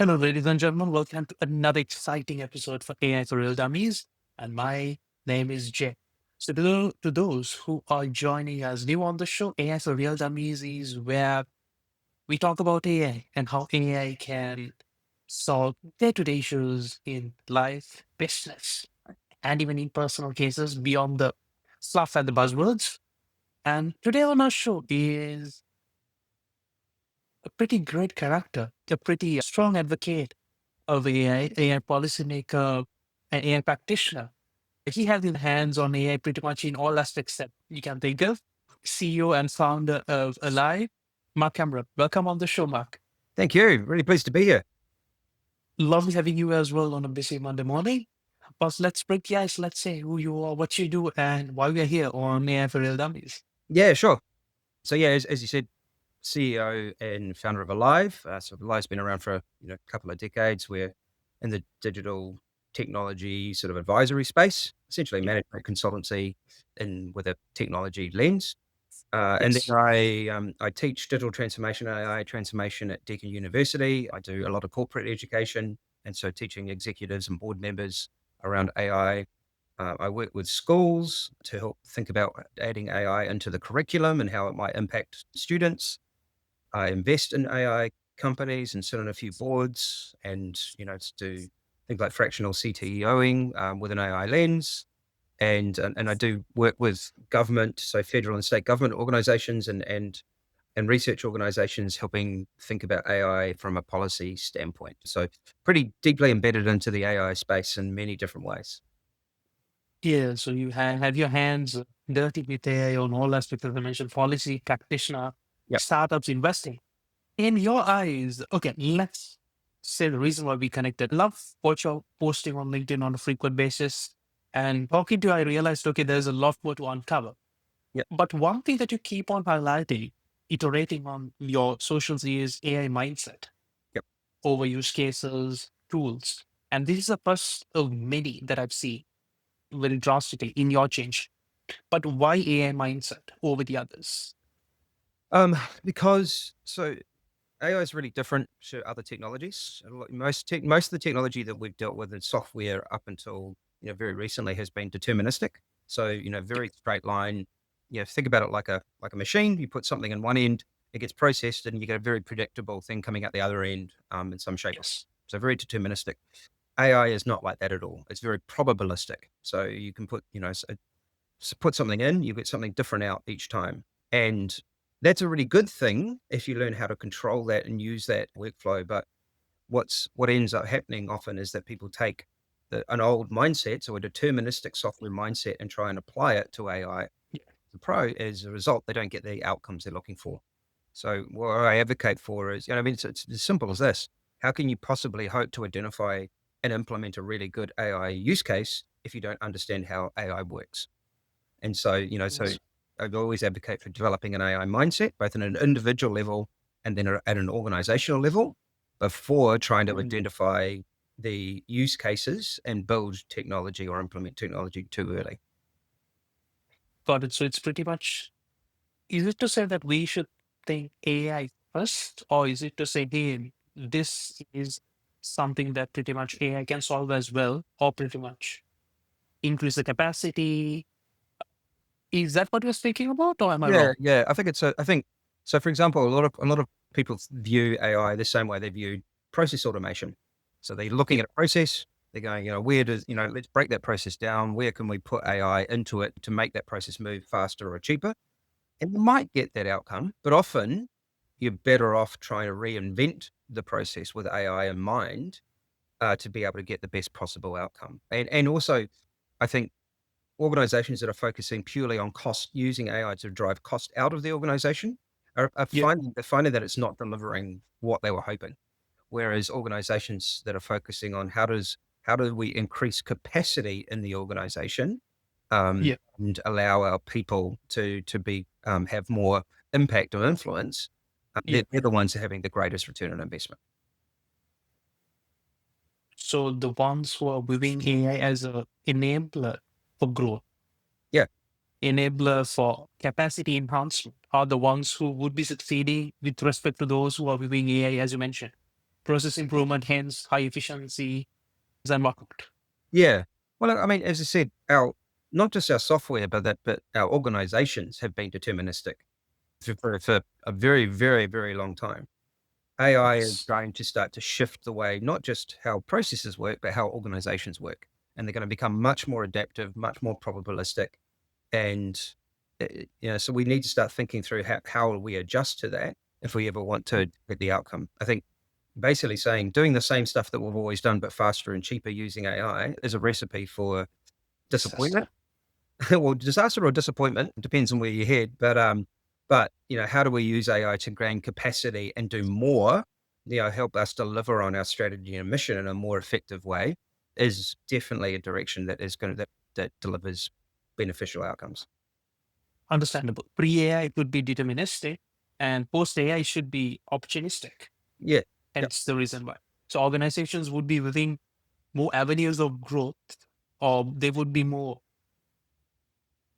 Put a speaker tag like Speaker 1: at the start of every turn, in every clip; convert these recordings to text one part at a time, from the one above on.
Speaker 1: Hello, ladies and gentlemen. Welcome to another exciting episode for AI for Real Dummies. And my name is Jay. So, to those who are joining us new on the show, AI for Real Dummies is where we talk about AI and how AI can solve day to day issues in life, business, and even in personal cases beyond the fluff and the buzzwords. And today on our show is a pretty great character, a pretty strong advocate of AI policymaker, and AI practitioner. He has his hands on AI pretty much in all aspects that you can think of. CEO and founder of Alyve, Mark Cameron. Welcome on the show, Mark.
Speaker 2: Thank you. Really pleased to be here.
Speaker 1: Lovely having you as well on a busy Monday morning. But let's break the ice. Let's say who you are, what you do, and why we are here on AI for Real Dummies.
Speaker 2: Yeah, sure. So yeah, as you said, CEO and founder of Alyve. So Alyve's been around for a couple of decades. We're in the digital technology sort of advisory space, essentially management consultancy with a technology lens. And then
Speaker 1: Yes.
Speaker 2: I teach digital transformation, AI transformation at Deakin University. I do a lot of corporate education, and so teaching executives and board members around AI. I work with schools to help think about adding AI into the curriculum and how it might impact students. I invest in AI companies and sit on a few boards, and do things like fractional CTEOing with an AI lens. And I do work with government, so federal and state government organizations and research organizations, helping think about AI from a policy standpoint. So pretty deeply embedded into the AI space in many different ways.
Speaker 1: Yeah, so you have your hands dirty with AI on all aspects, as I mentioned, policy, practitioner,
Speaker 2: Yep.
Speaker 1: startups, investing. In your eyes, okay, let's say the reason why we connected. Love what you're posting on LinkedIn on a frequent basis. And talking to you, I realized, okay, there's a lot more to uncover.
Speaker 2: Yep.
Speaker 1: But one thing that you keep on highlighting, iterating on your socials is AI mindset
Speaker 2: Yep.
Speaker 1: over use cases, tools. And this is the first of many that I've seen very drastically in your change. But why AI mindset over the others?
Speaker 2: Because AI is really different to other technologies. Most of the technology that we've dealt with in software up until very recently has been deterministic. So very straight line. Think about it like a machine. You put something in one end, it gets processed, and you get a very predictable thing coming out the other end in some shape.
Speaker 1: Yes.
Speaker 2: So very deterministic. AI is not like that at all. It's very probabilistic. So you can put put something in, you get something different out each time. And that's a really good thing if you learn how to control that and use that workflow. But what ends up happening often is that people take an old mindset, so a deterministic software mindset, and try and apply it to AI. The pro, as a result, they don't get the outcomes they're looking for. So what I advocate for is, it's as simple as this. How can you possibly hope to identify and implement a really good AI use case if you don't understand how AI works? And so,
Speaker 1: Yes.
Speaker 2: I'd always advocate for developing an AI mindset, both at an individual level and then at an organizational level, before trying to identify the use cases and build technology or implement technology too early.
Speaker 1: Got it. So it's pretty much, is it to say that we should think AI first, or is it to say, hey, this is something that pretty much AI can solve as well, or pretty much increase the capacity? Is that what you're speaking about, or am I
Speaker 2: Yeah,
Speaker 1: wrong?
Speaker 2: yeah. I think so. For example, a lot of people view AI the same way they view process automation. So they're looking
Speaker 1: Yeah.
Speaker 2: at a process, they're going, where does, let's break that process down. Where can we put AI into it to make that process move faster or cheaper? And you might get that outcome, but often you're better off trying to reinvent the process with AI in mind to be able to get the best possible outcome. And also, I think organizations that are focusing purely on cost, using AI to drive cost out of the organization, are
Speaker 1: Yeah.
Speaker 2: finding that it's not delivering what they were hoping. Whereas organizations that are focusing on how do we increase capacity in the organization
Speaker 1: Yeah.
Speaker 2: and allow our people to be have more impact or influence,
Speaker 1: Yeah.
Speaker 2: they're the ones that are having the greatest return on investment.
Speaker 1: So the ones who are viewing AI as a enabler for growth,
Speaker 2: Yeah.
Speaker 1: enabler for capacity enhancement, are the ones who would be succeeding with respect to those who are viewing AI, as you mentioned. process improvement, hence high efficiency and whatnot.
Speaker 2: Yeah. Well, I mean, as I said, our not just our software, but our organizations have been deterministic for a very, very, very long time. AI is
Speaker 1: Yes.
Speaker 2: going to start to shift the way, not just how processes work, but how organizations work. And they're going to become much more adaptive, much more probabilistic. And, so we need to start thinking through how we adjust to that if we ever want to get the outcome. I think basically saying doing the same stuff that we've always done, but faster and cheaper using AI is a recipe for
Speaker 1: Disaster.
Speaker 2: disappointment. Well, disaster or disappointment depends on where you head. But how do we use AI to gain capacity and do more? Help us deliver on our strategy and mission in a more effective way is definitely a direction that delivers beneficial outcomes.
Speaker 1: Understandable. Pre-AI it would be deterministic, and post-AI should be opportunistic.
Speaker 2: Yeah, yeah,
Speaker 1: Hence the reason why. So organizations would be within more avenues of growth, or they would be more,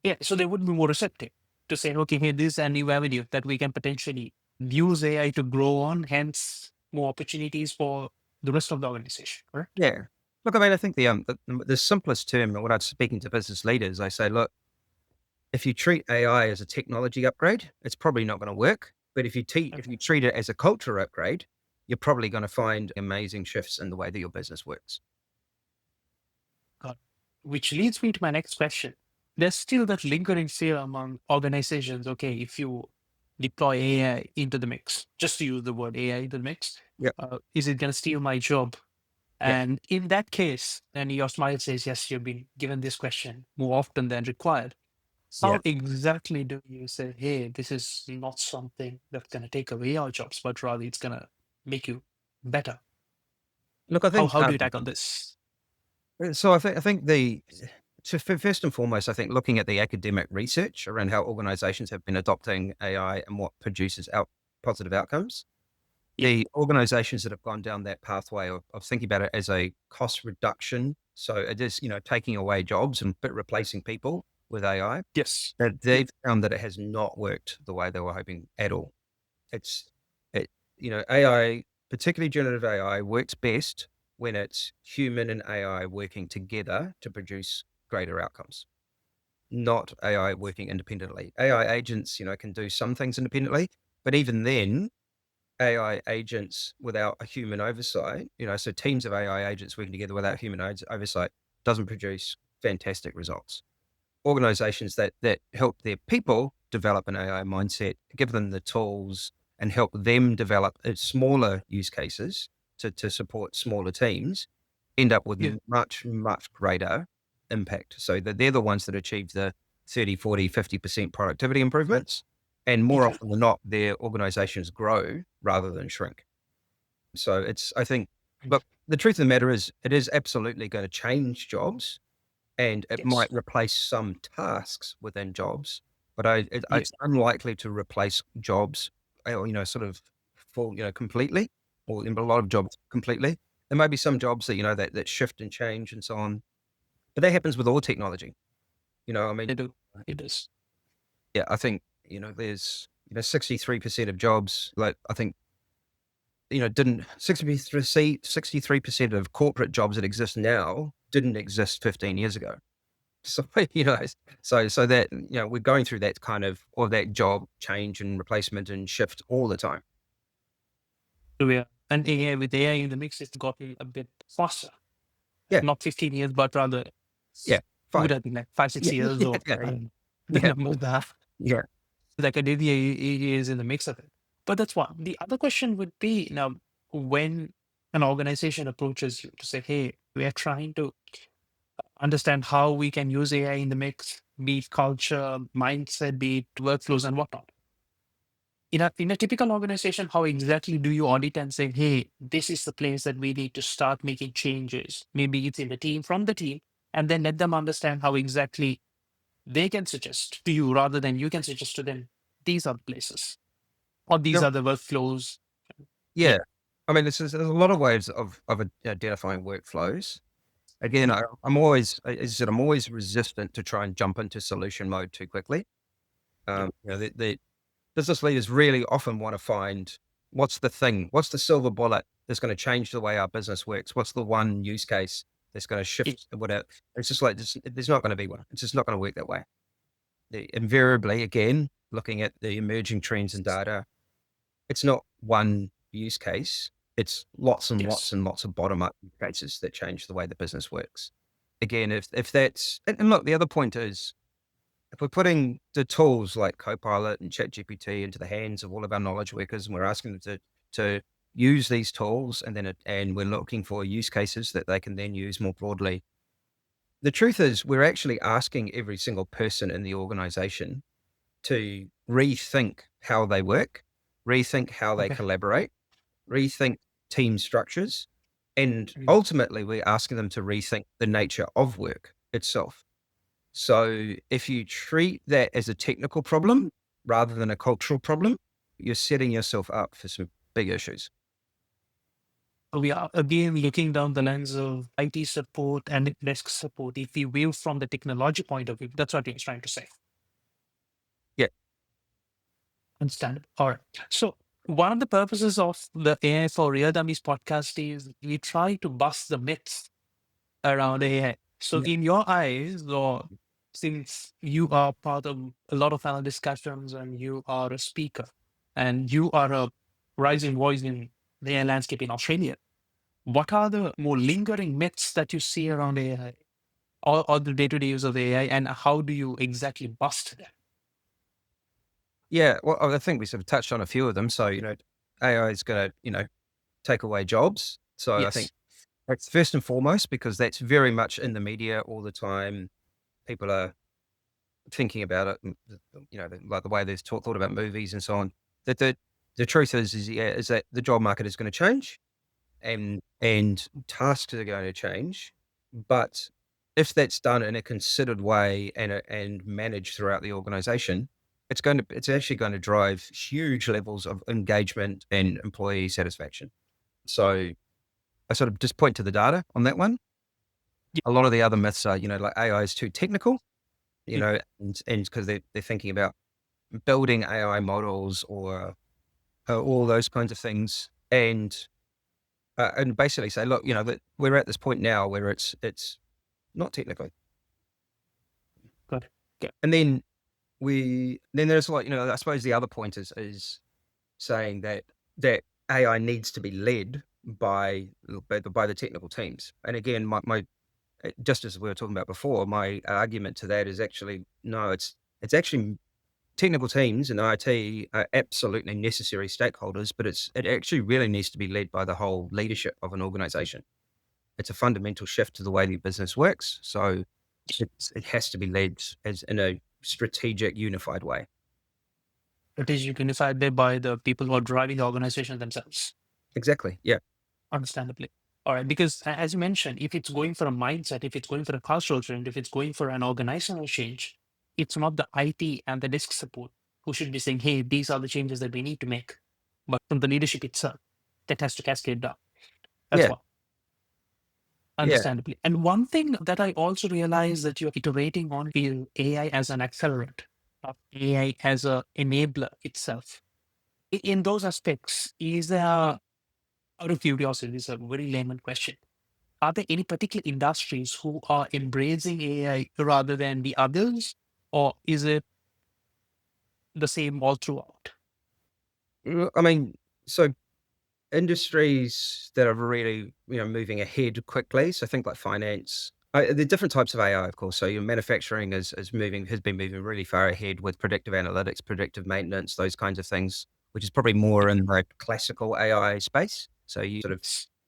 Speaker 1: yeah, so they would be more receptive to say, okay, here, this is a new avenue that we can potentially use AI to grow on, hence more opportunities for the rest of the organization, correct?
Speaker 2: yeah. Look, I mean, I think the simplest term when I'm speaking to business leaders, I say, look, if you treat AI as a technology upgrade, it's probably not going to work. But if
Speaker 1: Okay,
Speaker 2: you treat it as a culture upgrade, you're probably going to find amazing shifts in the way that your business works.
Speaker 1: got it. Which leads me to my next question. There's still that lingering fear among organizations, okay, if you deploy AI into the mix, just to use the word AI into the mix,
Speaker 2: Yeah,
Speaker 1: is it going to steal my job?
Speaker 2: yeah,
Speaker 1: And in that case, then your smile says, yes, you've been given this question more often than required.
Speaker 2: yeah.
Speaker 1: How exactly do you say, hey, this is not something that's going to take away our jobs, but rather it's going to make you better?
Speaker 2: Look, I think
Speaker 1: How do you tackle this?
Speaker 2: I think first and foremost, I think looking at the academic research around how organizations have been adopting AI and what produces positive outcomes.
Speaker 1: Yeah.
Speaker 2: The organizations that have gone down that pathway of thinking about it as a cost reduction, so it is, taking away jobs and but replacing people with AI,
Speaker 1: Yes.
Speaker 2: that
Speaker 1: Yeah.
Speaker 2: they've found that it has not worked the way they were hoping at all. It's it AI, particularly generative AI, works best when it's human and AI working together to produce greater outcomes, not AI working independently. AI agents, can do some things independently, but even then, AI agents without a human oversight, so teams of AI agents working together without human oversight doesn't produce fantastic results. Organizations that help their people develop an AI mindset, give them the tools and help them develop smaller use cases to support smaller teams end up with
Speaker 1: Yeah.
Speaker 2: much, much greater impact. So that they're the ones that achieve the 30, 40, 50% productivity improvements. And more
Speaker 1: Okay.
Speaker 2: often than not, their organizations grow rather than shrink. So I think,
Speaker 1: Mm.
Speaker 2: look, the truth of the matter is it is absolutely going to change jobs and it
Speaker 1: Yes.
Speaker 2: might replace some tasks within jobs, but
Speaker 1: Yes.
Speaker 2: it's unlikely to replace jobs, sort of completely, or in a lot of jobs completely. There may be some jobs that, that shift and change and so on, but that happens with all technology. I mean,
Speaker 1: They do. It is.
Speaker 2: yeah, I think, there's, 63% of jobs, like I think, didn't 63% of corporate jobs that exist now didn't exist 15 years ago. So, so that, we're going through that kind of, or that job change and replacement and shift all the time.
Speaker 1: So yeah. And AI, with AI in the mix, it's gotten a bit faster.
Speaker 2: Yeah.
Speaker 1: Not 15 years, but rather,
Speaker 2: Yeah.
Speaker 1: it would
Speaker 2: 5.
Speaker 1: have been like 5, 6
Speaker 2: Yeah.
Speaker 1: years,
Speaker 2: Yeah.
Speaker 1: or
Speaker 2: Yeah.
Speaker 1: I don't know, the
Speaker 2: Yeah.
Speaker 1: numbers that
Speaker 2: Yeah.
Speaker 1: like academia is in the mix of it. But that's one. The other question would be now, when an organization approaches you to say, hey, we are trying to understand how we can use AI in the mix, be it culture, mindset, be it workflows and whatnot. In a typical organization, how exactly do you audit and say, hey, this is the place that we need to start making changes? Maybe it's in the team, from the team, and then let them understand how exactly they can suggest to you rather than you can suggest to them, these are the places or these
Speaker 2: No,
Speaker 1: are the workflows. Yeah.
Speaker 2: yeah. I mean, there's a lot of ways of identifying workflows. Again,
Speaker 1: Yeah.
Speaker 2: I'm always, as I said, I'm always resistant to try and jump into solution mode too quickly.
Speaker 1: Yeah.
Speaker 2: The business leaders really often want to find what's the thing, what's the silver bullet, that's going to change the way our business works? What's the one use case that's going to
Speaker 1: Yeah.
Speaker 2: shift whatever? It's just like, there's not going to be one. It's just not going to work that way. Invariably, again, looking at the emerging trends and data, it's not one use case. It's lots and lots
Speaker 1: Yes.
Speaker 2: and lots of bottom up use cases that change the way the business works. Again, if that's, and look, the other point is, if we're putting the tools like Copilot and ChatGPT into the hands of all of our knowledge workers, and we're asking them to use these tools, and then and we're looking for use cases that they can then use more broadly. The truth is, we're actually asking every single person in the organization to rethink how they work, rethink how they
Speaker 1: Okay.
Speaker 2: collaborate, rethink team structures, and
Speaker 1: Mm.
Speaker 2: ultimately we're asking them to rethink the nature of work itself. So if you treat that as a technical problem rather than a cultural problem, you're setting yourself up for some big issues.
Speaker 1: So we are again looking down the lens of IT support and desk support. If we view from the technology point of view, that's what you're trying to say.
Speaker 2: Yeah.
Speaker 1: Understandable. All right. So one of the purposes of the AI for Real Dummies podcast is we try to bust the myths around AI. So
Speaker 2: Yeah.
Speaker 1: in your eyes, or since you are part of a lot of panel discussions and you are a speaker and you are a rising voice in the AI landscape in Australia, what are the more lingering myths that you see around AI or the day-to-day use of AI, and how do you exactly bust them?
Speaker 2: Yeah. Well, I think we sort of touched on a few of them. So, AI is going to, take away jobs. So I think
Speaker 1: Yes.
Speaker 2: that's first and foremost, because that's very much in the media all the time. People are thinking about it, and, like the way they've thought about movies and so on. That the truth is that the job market is going to change, and tasks are going to change. But if that's done in a considered way and managed throughout the organization, it's actually going to drive huge levels of engagement and employee satisfaction. So I sort of just point to the data on that one.
Speaker 1: Yeah.
Speaker 2: A lot of the other myths are, like AI is too technical,
Speaker 1: Yeah.
Speaker 2: and because they're thinking about building AI models or all those kinds of things, and basically say, look, that we're at this point now where it's not technical.
Speaker 1: Good. Okay.
Speaker 2: And then there's like, I suppose the other point is saying that AI needs to be led by the technical teams. And again, my just as we were talking about before, my argument to that is actually no, it's actually technical teams and IT are absolutely necessary stakeholders, but it actually really needs to be led by the whole leadership of an organization. It's a fundamental shift to the way the business works. So it has to be led as in a strategic, unified way.
Speaker 1: It is unified there by the people who are driving the organization themselves,
Speaker 2: Exactly. Yeah.
Speaker 1: understandably. All right, because as you mentioned, if it's going for a mindset, if it's going for a cultural change, if it's going for an organizational change, it's not the IT and the desk support who should be saying, hey, these are the changes that we need to make, but from the leadership itself that has to cascade down. That's
Speaker 2: Yeah.
Speaker 1: what,
Speaker 2: Yeah.
Speaker 1: understandably. And one thing that I also realize that you're iterating on is AI as an accelerant, not AI as a enabler itself. In those aspects, is there, out of curiosity, this is a very layman question. Are there any particular industries who are embracing AI rather than the others, or is it the same all throughout?
Speaker 2: I mean, so industries that are really, moving ahead quickly. So think like finance. The different types of AI, of course. So your manufacturing has been moving really far ahead with predictive analytics, predictive maintenance, those kinds of things, which is probably more in the classical AI space. So you sort of,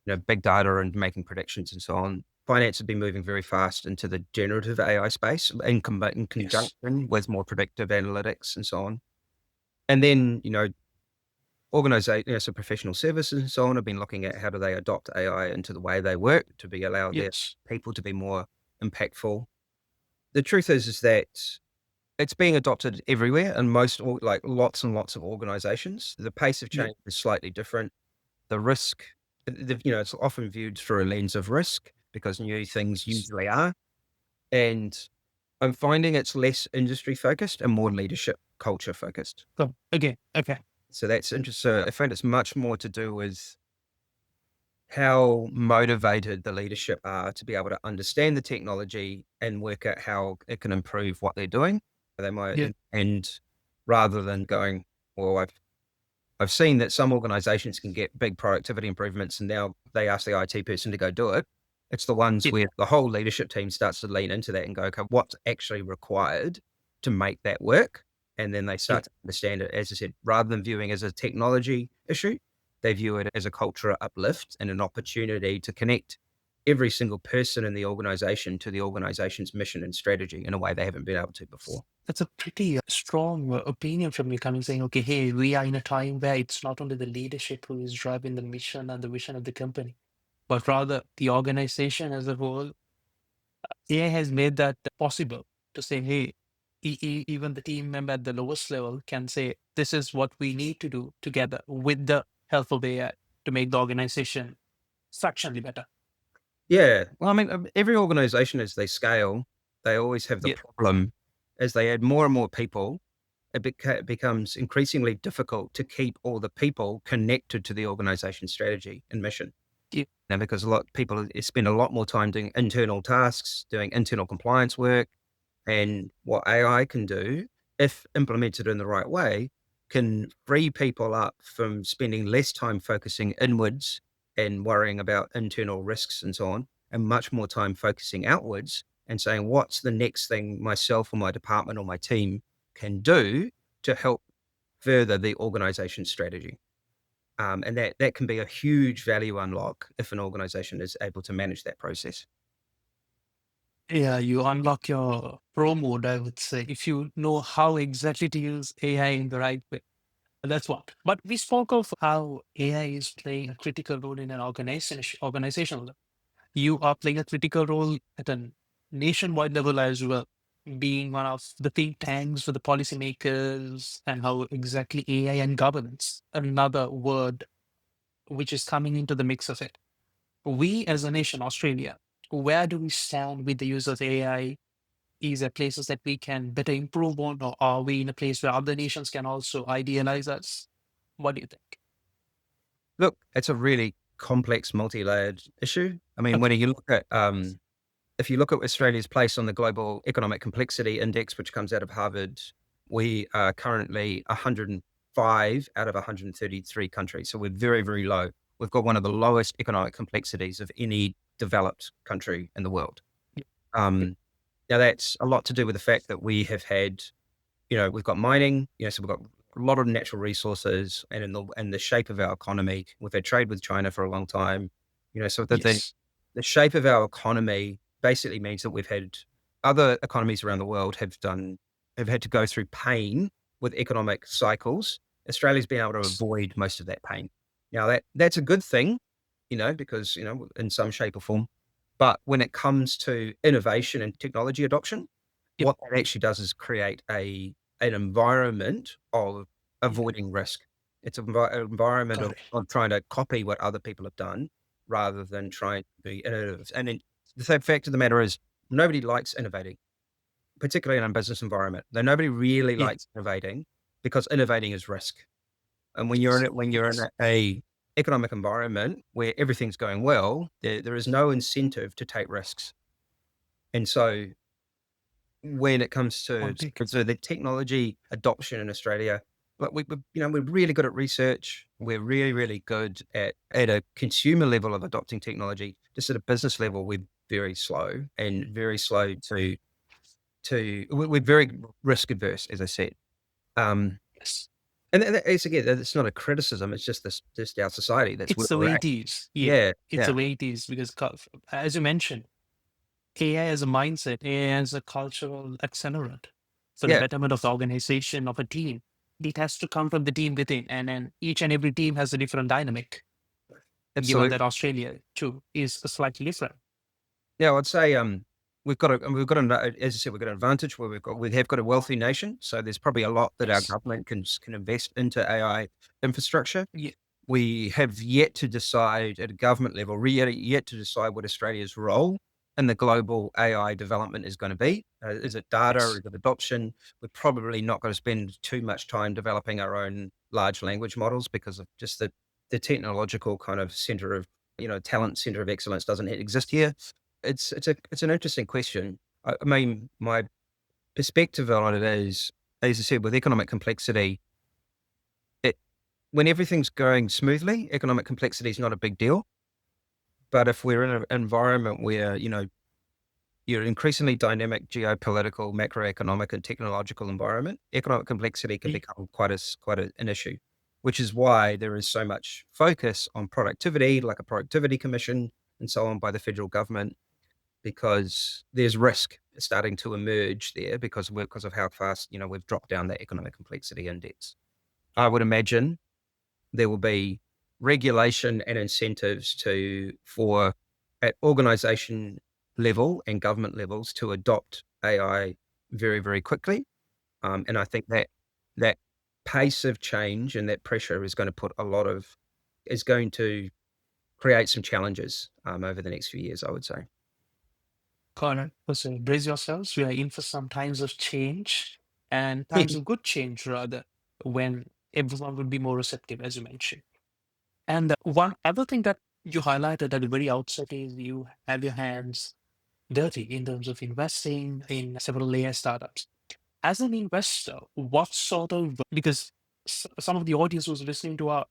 Speaker 1: Yes.
Speaker 2: big data and making predictions and so on. Finance has been moving very fast into the generative AI space in
Speaker 1: Yes.
Speaker 2: conjunction with more predictive analytics and so on. And then, organization, so professional services and so on have been looking at how do they adopt AI into the way they work to be allow their
Speaker 1: Yes.
Speaker 2: people to be more impactful. The truth is that it's being adopted everywhere and like lots and lots of organizations. The pace of
Speaker 1: Yeah.
Speaker 2: change is slightly different. The risk, it's often viewed through a lens of risk because new things
Speaker 1: Yes.
Speaker 2: usually are. And I'm finding it's less industry focused and more leadership culture focused.
Speaker 1: So again, okay.
Speaker 2: So that's interesting. So I find it's much more to do with how motivated the leadership are to be able to understand the technology and work out how it can improve what they're doing. They might,
Speaker 1: Yeah.
Speaker 2: and rather than going, well, I've seen that some organizations can get big productivity improvements and now they ask the IT person to go do it. It's the ones
Speaker 1: Yeah.
Speaker 2: where the whole leadership team starts to lean into that and go, okay, what's actually required to make that work? And then they
Speaker 1: Yeah.
Speaker 2: start to understand it, as I said, rather than viewing it as a technology issue, they view it as a cultural uplift and an opportunity to connect every single person in the organization to the organization's mission and strategy in a way they haven't been able to before.
Speaker 1: That's a pretty strong opinion from you coming saying, okay, hey, we are in a time where it's not only the leadership who is driving the mission and the vision of the company, but rather the organization as a whole. AI has made that possible to say, hey, even the team member at the lowest level can say, this is what we need to do together with the help of AI to make the organization fractionally better.
Speaker 2: Yeah. Well, I mean, every organization as they scale, they always have the
Speaker 1: Yeah.
Speaker 2: problem as they add more and more people, it becomes increasingly difficult to keep all the people connected to the organization's strategy and mission.
Speaker 1: Yeah.
Speaker 2: Now, because a lot of people spend a lot more time doing internal tasks, doing internal compliance work, and what AI can do, if implemented in the right way, can free people up from spending less time focusing inwards and worrying about internal risks and so on, and much more time focusing outwards and saying, what's the next thing myself or my department or my team can do to help further the organization's strategy? And that can be a huge value unlock if an organization is able to manage that process.
Speaker 1: Yeah, you unlock your pro mode, I would say, if you know how exactly to use AI in the right way. That's what. But we spoke of how AI is playing a critical role in an organizational level. You are playing a critical role at a nationwide level as well, being one of the think tanks for the policymakers and how exactly AI and governance, another word which is coming into the mix of it. We as a nation, Australia, where do we stand with the use of AI? Is there places that we can better improve on, or are we in a place where other nations can also idealize us? What do you think?
Speaker 2: Look, it's a really complex, multi-layered issue. I mean, when
Speaker 1: Okay.
Speaker 2: you look at, if you look at Australia's place on the Global Economic Complexity Index, which comes out of Harvard, we are currently 105 out of 133 countries. So we're very, very low. We've got one of the lowest economic complexities of any developed country in the world.
Speaker 1: Yeah. Yeah.
Speaker 2: Um, Now, that's a lot to do with the fact that we have had, we've got mining, so we've got a lot of natural resources, and in the shape of our economy, we've had trade with China for a long time, so that the
Speaker 1: Yes.
Speaker 2: the shape of our economy basically means that we've had other economies around the world have had to go through pain with economic cycles. Australia's been able to
Speaker 1: Yes.
Speaker 2: avoid most of that pain. Now that's a good thing, because in some shape or form. But when it comes to innovation and technology adoption,
Speaker 1: Yep.
Speaker 2: what that actually does is create an environment of
Speaker 1: Yeah.
Speaker 2: avoiding risk. It's an environment
Speaker 1: Got
Speaker 2: of
Speaker 1: it.
Speaker 2: trying to copy what other people have done rather than trying to be innovative. And then the fact of the matter is nobody likes innovating, particularly in a business environment. Though nobody really
Speaker 1: Yeah.
Speaker 2: likes innovating because innovating is risk. And
Speaker 1: Yes.
Speaker 2: when you're in
Speaker 1: Yes.
Speaker 2: a economic environment where everything's going well, there is no incentive to take risks. And so when it comes to
Speaker 1: Point taken.
Speaker 2: the technology adoption in Australia, but we're really good at research. We're really, really good at a consumer level of adopting technology. Just at a business level, we're very slow and very slow we're very risk adverse, as I said. Um,
Speaker 1: Yes.
Speaker 2: and it's again, it's not a criticism. It's just our society. That's where
Speaker 1: It's the
Speaker 2: we're
Speaker 1: way
Speaker 2: at.
Speaker 1: it is. Yeah.
Speaker 2: Yeah,
Speaker 1: It's
Speaker 2: yeah,
Speaker 1: the way it is because, as you mentioned, AI as a mindset, AI as a cultural accelerant for the
Speaker 2: yeah,
Speaker 1: betterment of the organization of a team. It has to come from the team within, and then each and every team has a different dynamic. Given
Speaker 2: absolutely.
Speaker 1: that Australia too is slightly different.
Speaker 2: Yeah, I'd say we've got as I said, we've got an advantage where we have got a wealthy nation, so there's probably a lot that our
Speaker 1: Yes.
Speaker 2: government can invest into AI infrastructure.
Speaker 1: Yeah.
Speaker 2: We have yet to decide at a government level, yet to decide what Australia's role in the global AI development is going to be. Is it data? Or
Speaker 1: Yes.
Speaker 2: is it adoption? We're probably not going to spend too much time developing our own large language models because of just the technological kind of center of talent center of excellence doesn't exist here? It's an interesting question. I mean, my perspective on it is, as I said, with economic complexity, it when everything's going smoothly, economic complexity is not a big deal. But if we're in an environment where, you're an increasingly dynamic geopolitical, macroeconomic, and technological environment, economic complexity can
Speaker 1: Mm.
Speaker 2: become an issue, which is why there is so much focus on productivity, like a productivity commission and so on by the federal government, because there's risk starting to emerge there because of how fast, we've dropped down that economic complexity index. I would imagine there will be regulation and incentives for at organization level and government levels to adopt AI very, very quickly. And I think that pace of change and that pressure is going to create some challenges over the next few years, I would say.
Speaker 1: Correct. So brace yourselves. We are in for some times of change and times of good change, rather, when everyone would be more receptive, as you mentioned. And one other thing that you highlighted at the very outset is you have your hands dirty in terms of investing in several layer startups. As an investor, what sort of, because some of the audience who's listening to our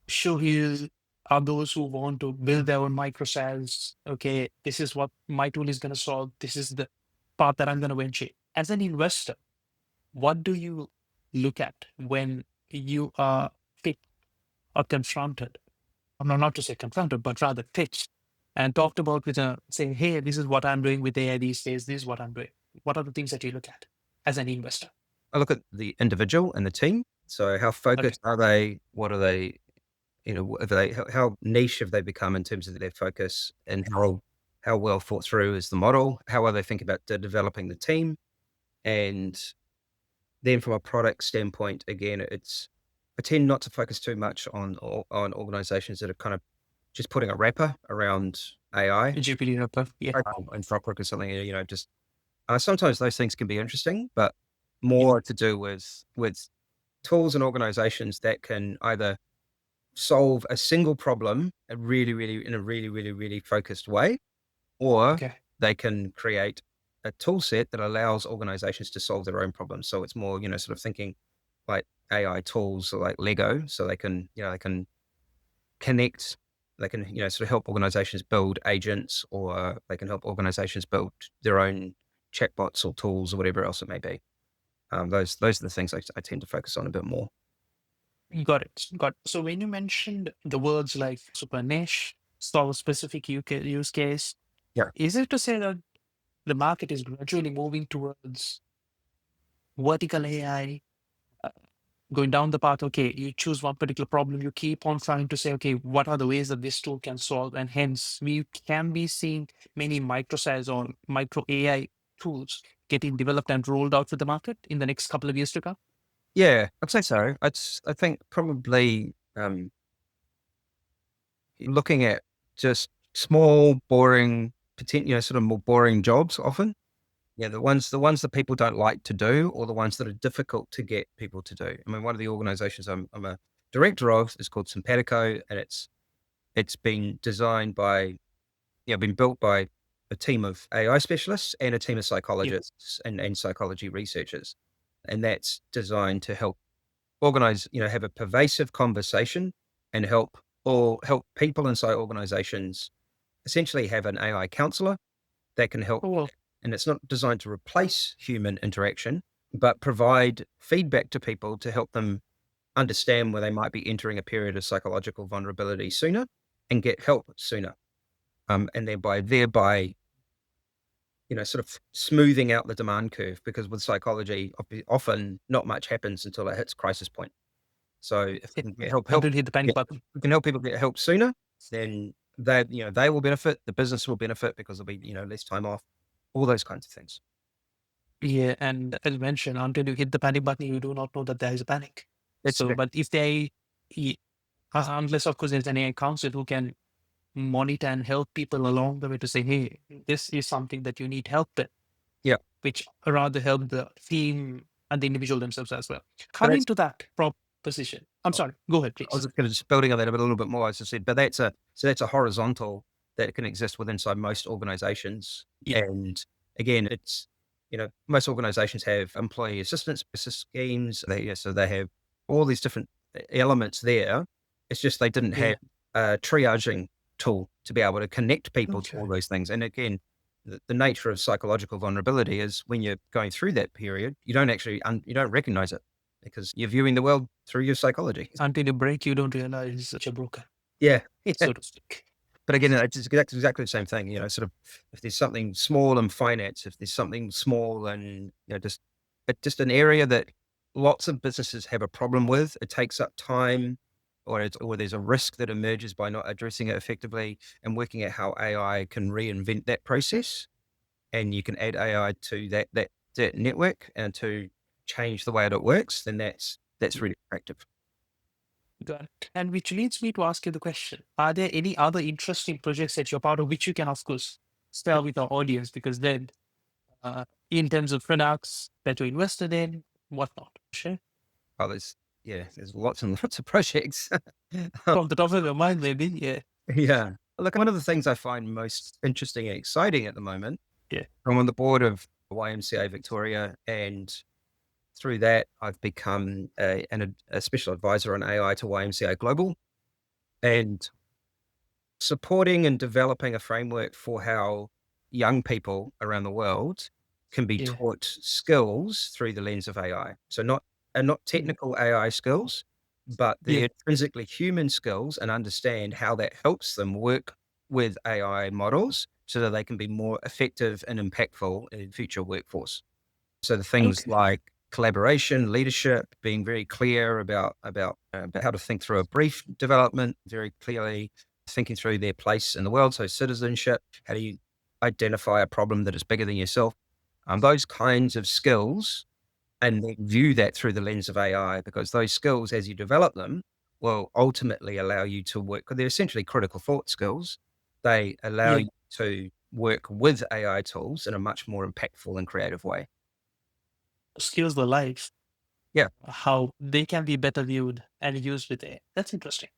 Speaker 1: show here are those who want to build their own microcells. Okay, this is what my tool is going to solve. This is the path that I'm going to venture. As an investor, what do you look at when you are pitched or confronted? No, not to say confronted, but rather pitched and talked about with a saying, hey, this is what I'm doing with AI these days. This is what I'm doing. What are the things that you look at as an investor?
Speaker 2: I look at the individual and the team. So how
Speaker 1: Okay.
Speaker 2: focused are they? What are they? How niche have they become in terms of their focus, and how well thought through is the model? How are they thinking about developing the team? And then from a product standpoint, again, I tend not to focus too much on organizations that are kind of just putting a wrapper around AI,
Speaker 1: GPT wrapper. Yeah.
Speaker 2: and Fabric or something. Just sometimes those things can be interesting, but
Speaker 1: Yeah.
Speaker 2: more to do with tools and organizations that can either solve a single problem in a really, really, really focused way, or
Speaker 1: Okay.
Speaker 2: they can create a tool set that allows organizations to solve their own problems. So it's more, sort of thinking like AI tools or like Lego, so they can connect, they can, sort of help organizations build agents, or they can help organizations build their own chatbots or tools or whatever else it may be. Those are the things I tend to focus on a bit more.
Speaker 1: Got it. Got it. So when you mentioned the words like super niche, solve a specific use case,
Speaker 2: Yeah.
Speaker 1: is it to say that the market is gradually moving towards vertical AI, uh, going down the path? Okay, you choose one particular problem, you keep on trying to say, okay, what are the ways that this tool can solve? And hence, we can be seeing many micro-size or micro AI tools getting developed and rolled out to the market in the next couple of years to come.
Speaker 2: Yeah, I'd say so. I think probably looking at just small, boring, sort of more boring jobs often. Yeah, the ones that people don't like to do, or the ones that are difficult to get people to do. I mean, one of the organizations I'm a director of is called Simpatico, and it's been designed by, been built by a team of AI specialists and a team of
Speaker 1: Yeah.
Speaker 2: psychologists and psychology researchers. And that's designed to have a pervasive conversation and help people inside organizations essentially have an AI counselor that can help.
Speaker 1: Oh, well,
Speaker 2: And it's not designed to replace human interaction, but provide feedback to people to help them understand where they might be entering a period of psychological vulnerability sooner and get help sooner. And thereby, sort of smoothing out the demand curve, because with psychology, often not much happens until it hits crisis point. So if we
Speaker 1: yeah.
Speaker 2: can
Speaker 1: Until you hit the panic
Speaker 2: yeah,
Speaker 1: button.
Speaker 2: we can help people get help sooner, then they will benefit, the business will benefit because there'll be, less time off, all those kinds of things.
Speaker 1: Yeah, and as mentioned, until you hit the panic button, you do not know that there is a panic.
Speaker 2: That's
Speaker 1: So,
Speaker 2: exact
Speaker 1: but if they, y- unless of course there's an AI council who can monitor and help people along the way to say, hey, this is something that you need help with,
Speaker 2: yeah,
Speaker 1: which rather help the team and the individual themselves as well.
Speaker 2: but
Speaker 1: Coming to that proposition. I'm sorry. Go ahead,
Speaker 2: I was
Speaker 1: please.
Speaker 2: just gonna just building on that a little bit more, as I said, but that's a horizontal that can exist within inside most organizations.
Speaker 1: Yeah.
Speaker 2: And again, it's, most organizations have employee assistance schemes. So they have all these different elements there. It's just they didn't have
Speaker 1: Yeah.
Speaker 2: a triaging tool to be able to connect people to all
Speaker 1: Okay.
Speaker 2: those things. And again, the nature of psychological vulnerability is when you're going through that period, you don't actually, you don't recognize it because you're viewing the world through your psychology.
Speaker 1: Until you break, you don't realize that you're broken,
Speaker 2: Yeah. Yeah.
Speaker 1: so to speak.
Speaker 2: But again, exactly the same thing, sort of if there's something small in finance, if there's something small and, just an area that lots of businesses have a problem with, it takes up time or there's a risk that emerges by not addressing it effectively and working out how AI can reinvent that process. And you can add AI to that network and to change the way that it works, then that's
Speaker 1: Yeah.
Speaker 2: really effective.
Speaker 1: Got it. And which leads me to ask you the question: are there any other interesting projects that you're part of, which you can, of course, share with our audience? Because then, uh, in terms of products that you're invested in, whatnot, share
Speaker 2: Oh, there's lots and lots of projects.
Speaker 1: from the top of your mind, maybe. Yeah.
Speaker 2: Yeah. Look, one of the things I find most interesting and exciting at the moment,
Speaker 1: Yeah.
Speaker 2: I'm on the board of YMCA Victoria, and through that, I've become a special advisor on AI to YMCA Global and supporting and developing a framework for how young people around the world can be
Speaker 1: Yeah.
Speaker 2: taught skills through the lens of AI. So not
Speaker 1: Mm.
Speaker 2: technical AI skills, but
Speaker 1: Yeah.
Speaker 2: the intrinsically human skills and understand how that helps them work with AI models so that they can be more effective and impactful in future workforce. So the things
Speaker 1: Okay.
Speaker 2: like collaboration, leadership, being very clear about how to think through a brief development very clearly, thinking through their place in the world. So citizenship, how do you identify a problem that is bigger than yourself? Those kinds of skills, and then view that through the lens of AI, because those skills, as you develop them, will ultimately allow you to work. They're essentially critical thought skills. They allow
Speaker 1: Yeah.
Speaker 2: you to work with AI tools in a much more impactful and creative way.
Speaker 1: Skills the life,
Speaker 2: Yeah,
Speaker 1: how they can be better viewed and used with AI. That's interesting.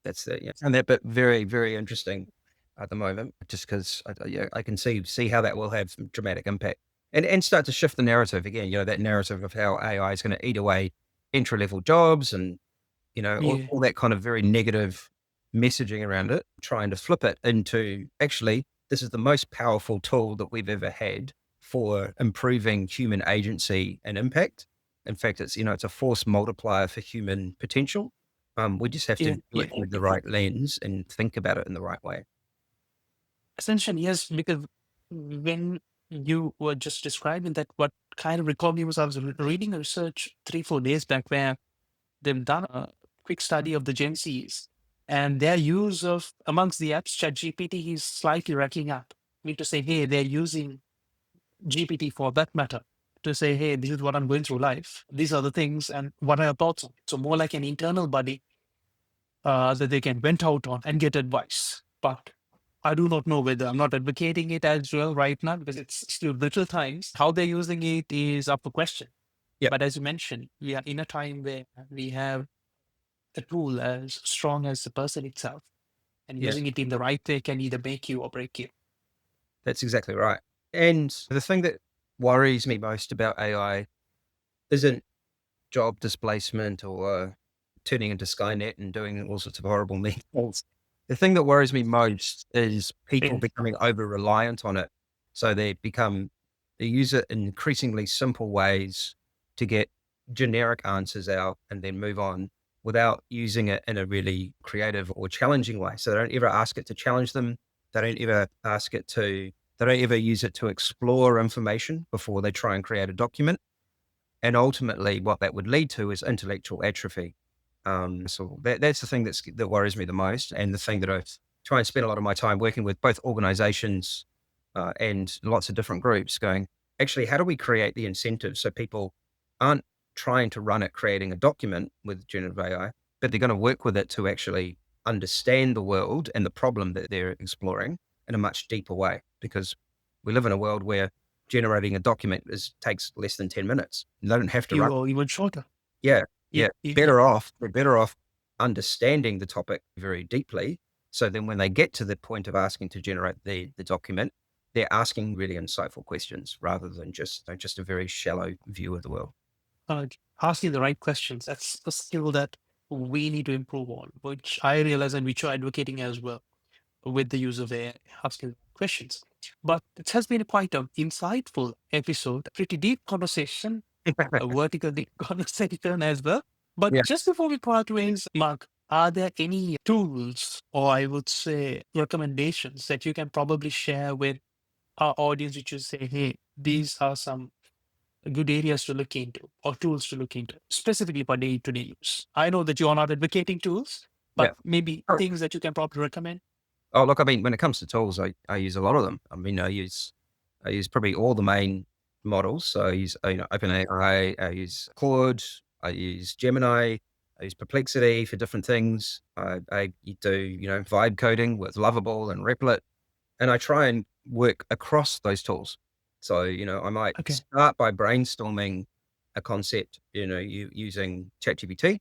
Speaker 2: that's the yeah, and that bit very very interesting at the moment, just because I can see how that will have some dramatic impact and start to shift the narrative again. That narrative of how AI is going to eat away entry level jobs and
Speaker 1: Yeah.
Speaker 2: all that kind of very negative messaging around it, trying to flip it into actually this is the most powerful tool that we've ever had for improving human agency and impact. In fact, it's a force multiplier for human potential. We just have to
Speaker 1: Yeah.
Speaker 2: do
Speaker 1: Yeah.
Speaker 2: it with the right lens and think about it in the right way.
Speaker 1: Essentially, yes, because when you were just describing that, what kind of recalled me was I was reading a research 3, 4 days back where they've done a quick study of the Gen Zs and their use of amongst the apps, ChatGPT is slightly racking up. Me to say, hey, they're using GPT for that matter to say, hey, this is what I'm going through life. These are the things and what are your thoughts on it? So more like an internal buddy that they can vent out on and get advice. But I do not know whether I'm not advocating it as well right now because it's still little times. How they're using it is up for question.
Speaker 2: Yeah,
Speaker 1: But as you mentioned, we are in a time where we have a tool as strong as the person itself, and
Speaker 2: yeah,
Speaker 1: using it in the right way can either make you or break you.
Speaker 2: that's exactly right. And the thing that worries me most about AI isn't job displacement or turning into Skynet and doing all sorts of horrible things. The thing that worries me most is people
Speaker 1: Yeah,
Speaker 2: becoming over reliant on it. So they use it in increasingly simple ways to get generic answers out and then move on without using it in a really creative or challenging way. So they don't ever ask it to challenge them. They don't ever ask it to, they don't ever use it to explore information before they try and create a document. And ultimately, what that would lead to is intellectual atrophy. So that's the thing that worries me the most, and the thing that I try and spend a lot of my time working with both organizations and lots of different groups, going, actually, how do we create the incentives so people aren't trying to run at creating a document with generative AI, but they're going to work with it to actually understand the world and the problem that they're exploring in a much deeper way, because we live in a world where generating a document takes less than 10 minutes. They don't have to run.
Speaker 1: you or even shorter.
Speaker 2: Yeah.
Speaker 1: Yeah,
Speaker 2: Yeah,
Speaker 1: yeah.
Speaker 2: we're better off understanding the topic very deeply. So then when they get to the point of asking to generate the document, they're asking really insightful questions rather than just a very shallow view of the world.
Speaker 1: uh, Asking the right questions. That's the skill that we need to improve on, which I realize and which you're advocating as well with the use of AI, asking questions. But it has been quite an insightful episode, a pretty deep conversation, a vertical deep conversation as well. But
Speaker 2: Yeah,
Speaker 1: just before we part ways, Mark, are there any tools or I would say recommendations that you can probably share with our audience, which you say, hey, these are some good areas to look into or tools to look into, specifically for day-to-day use? I know that you are not advocating tools,
Speaker 2: yeah.
Speaker 1: but maybe things that you can probably recommend.
Speaker 2: Oh, look, I mean, when it comes to tools, I use a lot of them. I mean, I use probably all the main models. So I use, OpenAI, I use Claude, I use Gemini, I use Perplexity for different things. I do, vibe coding with Lovable and Replit, and I try and work across those tools. So, I might
Speaker 1: Okay.
Speaker 2: start by brainstorming a concept, using ChatGPT.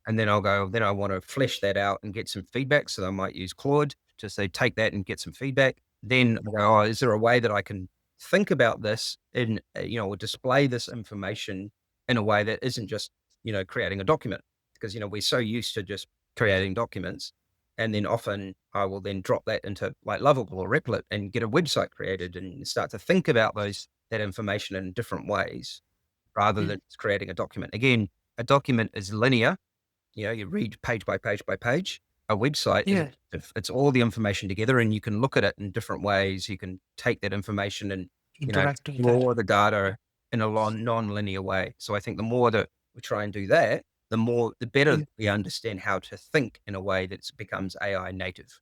Speaker 2: And then I'll go, then I want to flesh that out and get some feedback. So I might use Claude to say, take that and get some feedback. Then I go, oh, is there a way that I can think about this in, or display this information in a way that isn't just, creating a document? Because, we're so used to just creating documents. And then often I will then drop that into like Lovable or Replit and get a website created and start to think about that information in different ways rather
Speaker 1: Mm.
Speaker 2: than just creating a document. Again, a document is linear, you read page by page by page. A website is
Speaker 1: Yeah,
Speaker 2: it's all the information together and you can look at it in different ways. You can take that information and,
Speaker 1: interact with that.
Speaker 2: explore the data in a non-linear way. So I think the more that we try and do that, the better
Speaker 1: Yeah.
Speaker 2: we understand how to think in a way that becomes AI native.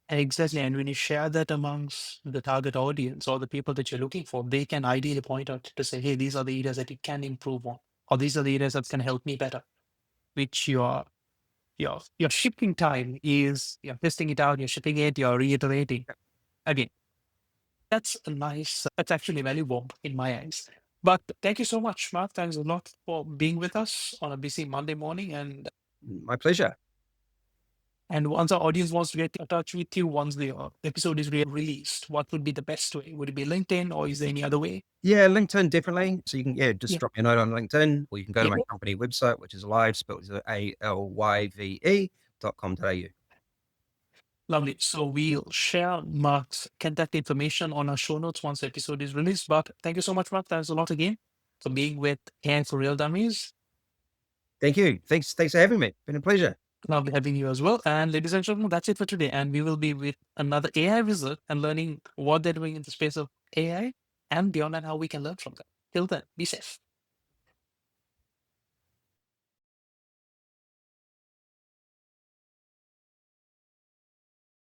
Speaker 1: Exactly. And when you share that amongst the target audience or the people that you're looking for, they can ideally point out to say, hey, these are the areas that you can improve on, or these are the areas that can help me better, which your shipping time is you're testing it out, you're shipping it, you're reiterating. Again, that's a nice, that's actually valuable in my eyes. But thank you so much, Mark. Thanks a lot for being with us on a busy Monday morning.
Speaker 2: My pleasure.
Speaker 1: And once our audience wants to get in touch with you, once the episode is released, what would be the best way? Would it be LinkedIn or is there any other way?
Speaker 2: Yeah, LinkedIn definitely. So you can, just
Speaker 1: Yeah.
Speaker 2: drop me a note on LinkedIn, or you can go to
Speaker 1: Yeah.
Speaker 2: my company website, which is Alyve, spelled as ALYVE.com.au.
Speaker 1: Lovely. So we'll share Mark's contact information on our show notes once the episode is released. But thank you so much, Mark. Thanks a lot again for being with AI for Real Dummies.
Speaker 2: Thank you. Thanks for having me. Been a pleasure.
Speaker 1: Lovely having you as well. And ladies and gentlemen, that's it for today. And we will be with another AI wizard and learning what they're doing in the space of AI and beyond and how we can learn from them. Till then, be safe.